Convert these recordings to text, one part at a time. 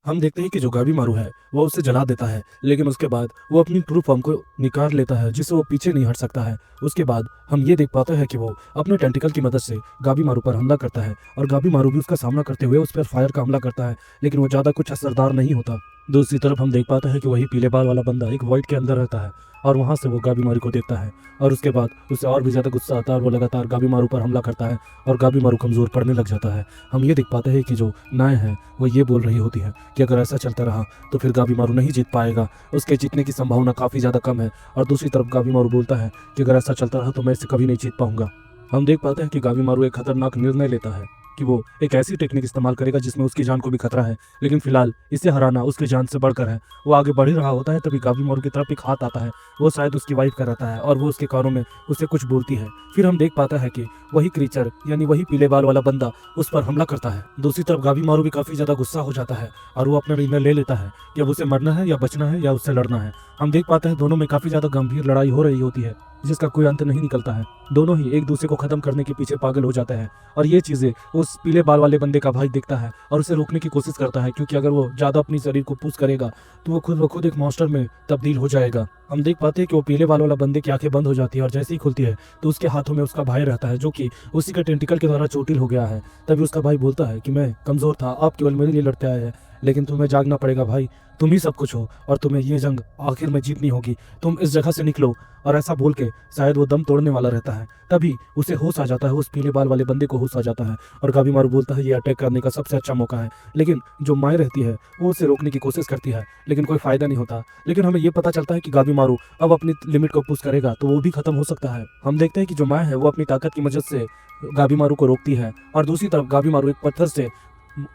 हम देखते हैं कि जो गावी मारू है वो उसे जला देता है, लेकिन उसके बाद वो अपनी ट्रू फॉर्म को निकाल लेता है जिससे वो पीछे नहीं हट सकता है। उसके बाद हम ये देख पाते हैं कि वो अपने टेंटिकल की मदद से गावी मारू पर हमला करता है और गावी मारू भी उसका सामना करते हुए उस पर फायर का हमला करता है, लेकिन वो ज़्यादा कुछ असरदार नहीं होता। दूसरी तरफ हम देख पाते हैं कि वही पीले बाल वाला बंदा एक वॉइड के अंदर रहता है और वहाँ से वो गावी मारू को देखता है और उसके बाद उसे और भी ज़्यादा गुस्सा आता है और वो लगातार गावी मारू पर हमला करता है और गावी मारू कमज़ोर पड़ने लग जाता है। हम ये देख पाते हैं कि जो नाय है वो ये बोल रही होती है कि अगर ऐसा चलता रहा तो फिर गावी मारू नहीं जीत पाएगा, उसके जीतने की संभावना काफ़ी ज़्यादा कम है। और दूसरी तरफ गावी मारू बोलता है कि अगर ऐसा चलता रहा तो मैं इसे कभी नहीं जीत पाऊंगा। हम देख पाते हैं कि गावी मारू एक खतरनाक निर्णय लेता है कि वो एक ऐसी टेक्निक इस्तेमाल करेगा जिसमें उसकी जान को भी खतरा है, लेकिन फिलहाल इसे हराना उसकी जान से बढ़कर है। वो आगे बढ़ ही रहा होता है तभी गावी मारू की तरफ एक हाथ आता है, वो शायद उसकी वाइफ का रहता है और वो उसके कानों में उसे कुछ बोलती है। फिर हम देख पाता है कि वही क्रीचर यानी वही पीले बाल वाला बंदा उस पर हमला करता है। दूसरी तरफ गावी मारू भी काफी ज्यादा गुस्सा हो जाता है और वो अपना निर्णय ले लेता है कि अब उसे मरना है या बचना है या उससे लड़ना है। हम देख पाते हैं दोनों में काफी ज्यादा गंभीर लड़ाई हो रही होती है जिसका कोई अंत नहीं निकलता है। दोनों ही एक दूसरे को खत्म करने के पीछे पागल हो जाते हैं और ये चीजें उस पीले बाल वाले बंदे का भाई देखता है और उसे रोकने की कोशिश करता है, क्योंकि अगर वो ज्यादा अपनी शरीर को पुश करेगा तो वो खुद एक मॉन्स्टर में तब्दील हो जाएगा। हम देख पाते हैं कि वो पीले बाल वाला बंदे की आंखें बंद हो जाती है और जैसे ही खुलती है तो उसके हाथों में उसका भाई रहता है जो कि उसी के टेंटिकल के द्वारा चोटिल हो गया है। तभी उसका भाई बोलता है कि मैं कमजोर था, आप केवल मेरे लिए लड़ते आए हैं, लेकिन तुम्हें जागना पड़ेगा भाई, तुम ही सब कुछ हो और तुम्हें ये जंग आखिर में जीतनी होगी, तुम इस जगह से निकलो। और ऐसा बोल के शायद वो दम तोड़ने वाला रहता है तभी उसे होश आ जाता है, उस पीले बाल वाले बंदे को होश आ जाता है और गावी मारू बोलता है ये अटैक करने का सबसे अच्छा मौका है। लेकिन जो माय रहती है वो उसे रोकने की कोशिश करती है लेकिन कोई फायदा नहीं होता। लेकिन हमें ये पता चलता है कि गावी मारू अब अपनी लिमिट को पुश करेगा तो वो भी खत्म हो सकता है। हम देखते हैं कि जो माय है वो अपनी ताकत की मदद से गावी मारू को रोकती है और दूसरी तरफ गावी मारू एक पत्थर से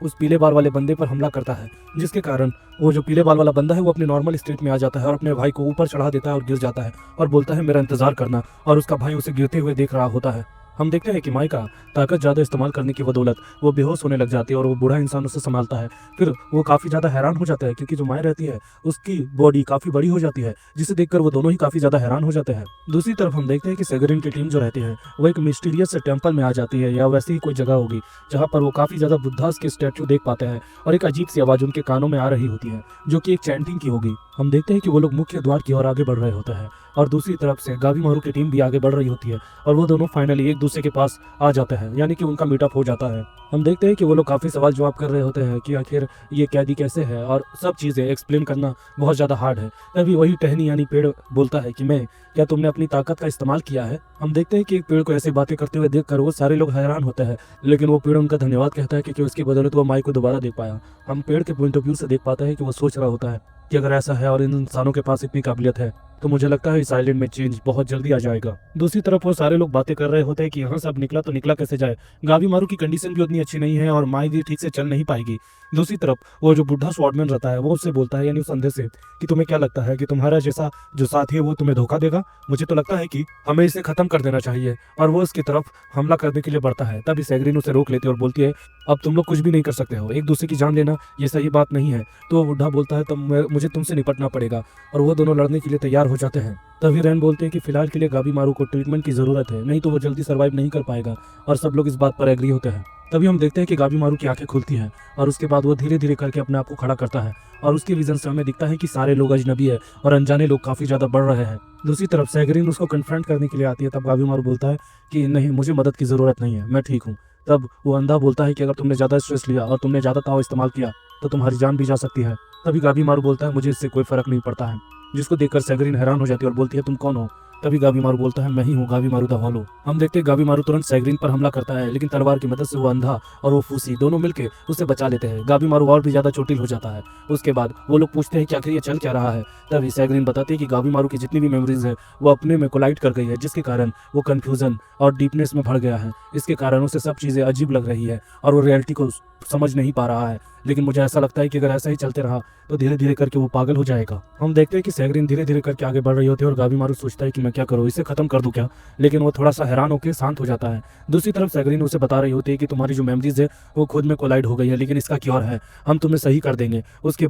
उस पीले बाल वाले बंदे पर हमला करता है, जिसके कारण वो जो पीले बाल वाला बंदा है वो अपने नॉर्मल स्टेट में आ जाता है और अपने भाई को ऊपर चढ़ा देता है और गिर जाता है और बोलता है मेरा इंतजार करना, और उसका भाई उसे गिरते हुए देख रहा होता है। हम देखते हैं कि माई का ताकत ज़्यादा इस्तेमाल करने की बदौलत वो बेहोश होने लग जाती है और वो बूढ़ा इंसान उसे संभालता है। फिर वो काफ़ी ज़्यादा हैरान हो जाता है क्योंकि जो माई रहती है उसकी बॉडी काफ़ी बड़ी हो जाती है, जिसे देखकर वो दोनों ही काफ़ी ज़्यादा हैरान हो जाते हैं। दूसरी तरफ हम देखते हैं कि सेगरिन की टीम जो रहती है वो एक मिस्टीरियस से टेम्पल में आ जाती है या वैसी ही कोई जगह होगी जहाँ पर वो काफ़ी ज़्यादा बुद्धास के स्टैचू देख पाते हैं और एक अजीब सी आवाज़ उनके कानों में आ रही होती है जो कि एक चैंटिंग की होगी। हम देखते हैं कि वो लोग मुख्य द्वार की ओर आगे बढ़ रहे होते हैं और दूसरी तरफ से गावी मारू की टीम भी आगे बढ़ रही होती है और वो दोनों फाइनली एक दूसरे के पास आ जाते हैं, यानी कि उनका मीटअप हो जाता है। हम देखते हैं कि वो लोग काफ़ी सवाल जवाब कर रहे होते हैं कि आखिर ये कैदी कैसे है और सब चीज़ें एक्सप्लेन करना बहुत ज़्यादा हार्ड है। तभी वही टहनी यानी पेड़ बोलता है कि मैं क्या तुमने अपनी ताकत का इस्तेमाल किया है। हम देखते हैं कि एक पेड़ को ऐसी बातें करते हुए देखकर वो सारे लोग हैरान होते हैं, लेकिन वो पेड़ उनका धन्यवाद कहता है क्योंकि उसकी बदौलत वो माई को दोबारा देख पाया। हम पेड़ के पॉइंट ऑफ व्यू से देख पाते हैं कि वो सोच रहा होता है कि अगर ऐसा है और इन इंसानों के पास इतनी काबिलियत है तो मुझे लगता है इस आइलैंड में चेंज बहुत जल्दी आ जाएगा। दूसरी तरफ वो सारे लोग बातें कर रहे होते हैं कि यहाँ से अब निकला तो निकला कैसे जाए, गावी मारू की कंडीशन भी उतनी अच्छी नहीं है और माई भी ठीक से चल नहीं पाएगी। दूसरी तरफ वो जो बुढ़ा स्वॉर्डमैन रहता है वो उससे बोलता है यानी उस अंधे से कि तुम्हें क्या लगता है कि तुम्हारा जैसा जो साथी है वो तुम्हें धोखा देगा, मुझे तो लगता है कि हमें इसे खत्म कर देना चाहिए। और वो इसकी तरफ हमला करने के लिए बढ़ता है तभी सेगरिन उसे रोक लेती है और बोलती है अब तुम लोग कुछ भी नहीं कर सकते हो, एक दूसरे की जान लेना ये सही बात नहीं है। तो वो बुढ़ा बोलता है तो मुझे तुमसे निपटना पड़ेगा और वो दोनों लड़ने के लिए तैयार हो जाते हैं। तभी रैन बोलते हैं कि फिलहाल के लिए गावी मारू को ट्रीटमेंट की जरूरत है, नहीं तो वो जल्दी सर्वाइव नहीं कर पाएगा और सब लोग इस बात पर एग्री होते हैं। तभी हम देखते हैं कि गावी मारू की आंखें खुलती हैं और उसके बाद वो धीरे धीरे करके अपने आप को खड़ा करता है और उसके विजन से हमें दिखता है कि सारे लोग अजनबी है और अनजाने लोग काफी ज्यादा बढ़ रहे हैं। दूसरी तरफ सेगरिन उसको कन्फ्रंट करने के लिए आती है तब गावी मारू बोलता है कि नहीं, मुझे मदद की जरूरत नहीं है, मैं ठीक हूँ। तब वो अंधा बोलता है कि अगर तुमने ज्यादा स्ट्रेस लिया और तुमने ज्यादा ताव इस्तेमाल किया तो तुम्हारी जान भी जा सकती है। तभी गावी मारू बोलता है मुझे इससे कोई फर्क नहीं पड़ता है, जिसको देखकर सेगरिन हैरान हो जाती है और बोलती है तुम कौन हो। तभी गावी मारू बोलता है मैं ही हूँ गावी मारू द हॉलो। हम देखते हैं गावी मारू तुरंत सेगरिन पर हमला करता है, लेकिन तलवार की मदद से वो अंधा और वो फूसी दोनों मिलकर उसे बचा लेते हैं। गावी मारू और भी ज्यादा चोटिल हो जाता है। उसके बाद वो लोग पूछते हैं कि आखिर ये चल क्या रहा है। तभी सेगरिन बताती है कि गावी मारू की जितनी भी मेमोरीज है वो अपने में कोलाइड कर गई है, जिसके कारण वो कंफ्यूजन और डीपनेस में भर गया है। इसके कारण उसे सब चीजें अजीब लग रही है और वो रियलिटी को समझ नहीं पा रहा है। लेकिन मुझे ऐसा लगता है कि अगर ऐसा ही चलते रहा तो धीरे धीरे करके वो पागल हो जाएगा। हम देखते हैं कि सेगरिन धीरे धीरे करके आगे बढ़ रही होती है और गावी मारू सोचता है कि मैं क्या करूँ, इसे खत्म कर दूं क्या, लेकिन वो थोड़ा सा हैरान होकर शांत हो जाता है। दूसरी तरफ सेगरिन उसे बता रही होती है कि तुम्हारी जो मेमोरीज है वो खुद में कोलाइड हो गई है, लेकिन इसका क्योर है, हम तुम्हें सही कर देंगे, उसके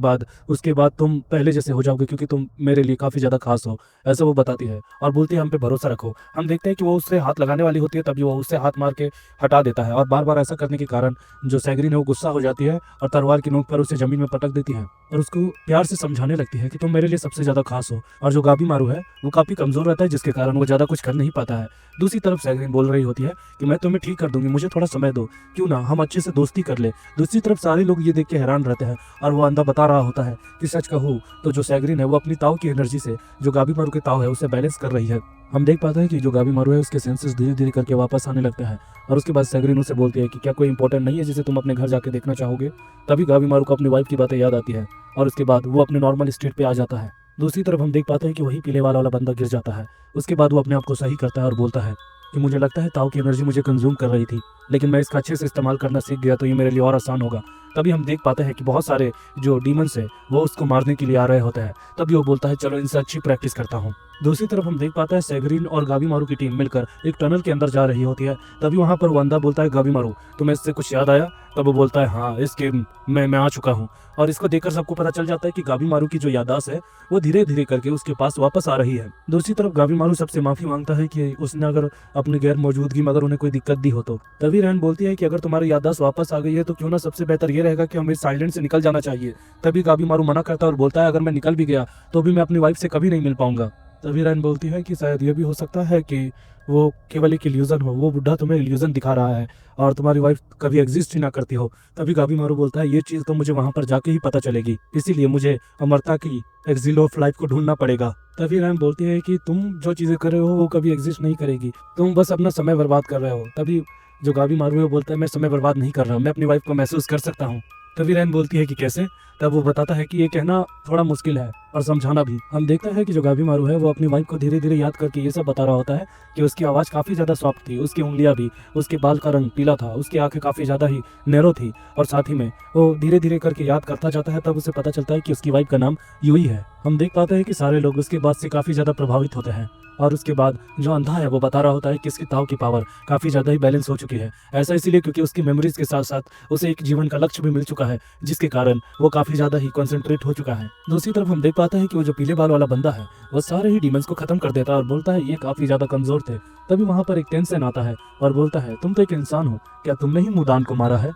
बाद तुम पहले जैसे हो जाओगे क्योंकि तुम मेरे लिए काफी ज्यादा खास हो, ऐसा वो बताती है और बोलती है हम पे भरोसा रखो। हम देखते हैं कि वो उससे हाथ लगाने वाली होती है तभी वो उससे हाथ मार के हटा देता है और बार बार ऐसा करने के कारण जो सेगरिन है वो वो गुस्सा हो जाती है और तलवार की नोक पर उसे जमीन में पटक देती है और उसको प्यार से समझाने लगती है कि तुम मेरे लिए सबसे ज्यादा खास हो। और जो गाबी मारू है वो काफी कमजोर रहता है, जिसके कारण वो ज्यादा कुछ कर नहीं पाता है। दूसरी तरफ सैगरिन बोल रही होती है कि मैं तुम्हें ठीक कर दूंगी, मुझे थोड़ा समय दो, क्यों ना हम अच्छे से दोस्ती कर ले। दूसरी तरफ सारे लोग ये देख के हैरान रहते हैं और वो अंधा बता रहा होता है कि सच कहूँ तो जो सैगरिन है वो अपनी ताऊ की एनर्जी से जो गाबी मारू के ताऊ है उसे बैलेंस कर रही है। हम देख पाते हैं कि जो गाबी मारू है उसके सेंसेस धीरे धीरे करके वापस आने लगते हैं और उसके बाद सैगरिन उसे बोलती है कि क्या कोई इंपॉर्टेंट नहीं है जिसे तुम अपने घर जाके देखना चाहोगे। तभी गाबी मारू को अपनी वाइफ की बातें याद आती है और उसके बाद वो अपने नॉर्मल स्टेट पे आ जाता है। दूसरी तरफ हम देख पाते हैं कि वही पीले वाला बंदा गिर जाता है। उसके बाद वो अपने आप को सही करता है और बोलता है कि मुझे लगता है ताऊ की एनर्जी मुझे कंज्यूम कर रही थी, लेकिन मैं इसका अच्छे से इस्तेमाल करना सीख गया तो ये मेरे लिए और आसान होगा। तभी हम देख पाते हैं कि बहुत सारे जो डीमंस है वो उसको मारने के लिए आ रहे होते हैं। तभी वो बोलता है चलो इनसे अच्छी प्रैक्टिस करता हूँ। दूसरी तरफ हम देख पाते हैं सैगरिन और गाबी मारू की टीम मिलकर एक टनल के अंदर जा रही होती है। तभी वहां पर वंदा बोलता है गाबी मारू तुम्हें इससे कुछ याद आया? तब वो बोलता है हाँ, इस गेम में मैं आ चुका हूँ। और इसको देखकर सबको पता चल जाता है कि गाबी मारू की जो याददाश्त है वो धीरे धीरे करके उसके पास वापस आ रही है। दूसरी तरफ गाबी मारू सबसे माफी मांगता है कि उसने अगर अपनी गैर मौजूदगी में अगर उन्हें कोई दिक्कत दी हो तो। तभी रैन बोलती है कि अगर तुम्हारी याददाश्त वापस आ गई है तो क्यों ना सबसे बेहतर ये रहेगा कि हमें साइलेंट से निकल जाना चाहिए। तभी गाबी मारू मना करता है और बोलता है अगर मैं निकल भी गया तो भी मैं अपनी वाइफ से कभी नहीं मिल पाऊंगा। तभी रैन बोलती है कि शायद ये भी हो सकता है कि वो केवल एक इल्यूजन हो, वो बुढ़ा तुम्हें इल्यूजन दिखा रहा है और तुम्हारी वाइफ कभी एग्जिस्ट ही ना करती हो। तभी गाबी मारू बोलता है ये चीज़ तो मुझे वहां पर जाके ही पता चलेगी, इसीलिए मुझे अमरता की एक्सिल ऑफ लाइफ को ढूंढना पड़ेगा। तभी रैन बोलती है कि तुम जो चीज़ें कर रहे हो वो कभी एग्जिस्ट नहीं करेगी, तुम बस अपना समय बर्बाद कर रहे हो। तभी जो गाबी मारू है वो बोलता है मैं समय बर्बाद नहीं कर रहा हूँ, मैं अपनी वाइफ को महसूस कर सकता हूँ। तभी रैन बोलती है कि कैसे? तब वो बताता है कि ये कहना थोड़ा मुश्किल है और समझाना भी। हम देखते हैं कि जो गाबी मारू है वो अपनी वाइफ को धीरे धीरे याद करके ये सब बता रहा होता है कि उसकी आवाज़ काफ़ी ज़्यादा सॉफ्ट थी, उसकी उंगलियां भी, उसके बाल का रंग पीला था, उसकी आंखें काफ़ी ज़्यादा ही नैरो थी और साथ ही में वो धीरे धीरे करके याद करता जाता है। तब उसे पता चलता है कि उसकी वाइफ का नाम यूई है। हम देख पाते हैं कि सारे लोग उसके बात से काफ़ी ज़्यादा प्रभावित होते हैं और उसके बाद जो अंधा है वो बता रहा होता है कि इसकी ताऊ की पावर काफ़ी ज़्यादा ही बैलेंस हो चुकी है। ऐसा इसीलिए क्योंकि उसकी मेमोरीज के साथ साथ उसे एक जीवन का लक्ष्य भी मिल चुका है, जिसके कारण वो काफ़ी ज़्यादा ही कॉन्सेंट्रेट हो चुका है। दूसरी तरफ हम देख पाते हैं कि वो जो पीले बाल वाला बंदा है वो सारे ही डीमंस को खत्म कर देता है और बोलता है ये काफ़ी ज़्यादा कमज़ोर थे। तभी वहाँ पर एक टेंशन आता है और बोलता है तुम तो एक इंसान हो, क्या तुमने ही मुदान को मारा है?